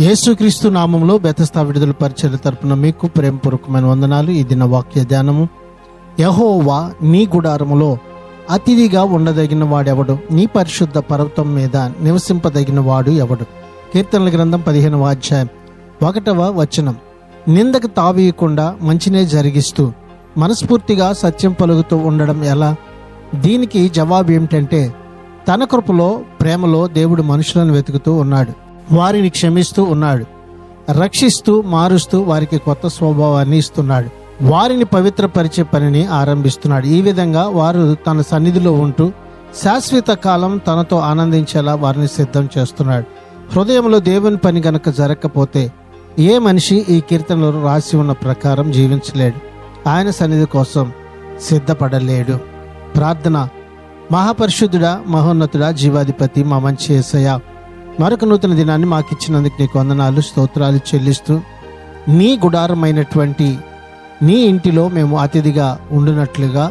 యేసుక్రీస్తు నామంలో బెతస్తా విడుదల పరిచర్య తరపున మీకు ప్రేమపూర్వకమైన వందనాలు. ఈ దిన వాక్య ధ్యానము. యెహోవా నీ గుడారములో అతిథిగా ఉండదగిన వాడెవడు? నీ పరిశుద్ధ పర్వతం మీద నివసింపదగిన వాడు ఎవడు? కీర్తనల గ్రంథం 15వ అధ్యాయం 1వ వచనం. నిందకు తావీయకుండా మంచినే జరిగిస్తూ మనస్ఫూర్తిగా సత్యం పలుకుతూ ఉండడం ఎలా? దీనికి జవాబు ఏమిటంటే, తన కృపలో ప్రేమలో దేవుడు మనుషులను వెతుకుతూ ఉన్నాడు, వారిని క్షమిస్తూ ఉన్నాడు, రక్షిస్తూ మారుస్తూ వారికి కొత్త స్వభావాన్ని ఇస్తున్నాడు, వారిని పవిత్రపరిచే పనిని ఆరంభిస్తున్నాడు. ఈ విధంగా వారు తన సన్నిధిలో ఉంటూ శాశ్వత కాలం తనతో ఆనందించేలా వారిని సిద్ధం చేస్తున్నాడు. హృదయంలో దేవుని పని గనక జరగకపోతే ఏ మనిషి ఈ కీర్తనలో రాసి ఉన్న ప్రకారం జీవించలేడు, ఆయన సన్నిధి కోసం సిద్ధపడలేడు. ప్రార్థన. మహాపరిశుద్ధుడా, మహోన్నతుడా, జీవాధిపతి, మా మంచి యేసయ్య, మరొక నూతన దినాన్ని మాకు ఇచ్చినందుకు నీకు వందనాలు, స్తోత్రాలు చెల్లిస్తూ, నీ గుడారమైనటువంటి నీ ఇంటిలో మేము అతిథిగా ఉండునట్లుగా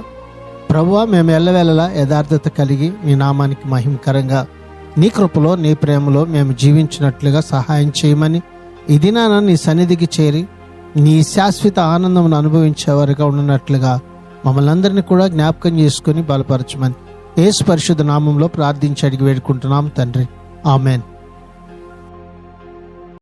ప్రభువా, మేము ఎల్లవేళలా యథార్థత కలిగి నీ నామానికి మహిమకరంగా నీ కృపలో నీ ప్రేమలో మేము జీవించినట్లుగా సహాయం చేయమని, ఈ దినాన నీ సన్నిధికి చేరి నీ శాశ్వత ఆనందమును అనుభవించేవారుగా ఉన్నట్లుగా మమ్మల్ని అందరినీ కూడా జ్ఞాపకం చేసుకుని బలపరచమని యేసు పరిశుద్ధ నామంలో ప్రార్థించి అడిగి వేడుకుంటున్నాం తండ్రి. ఆమెన్.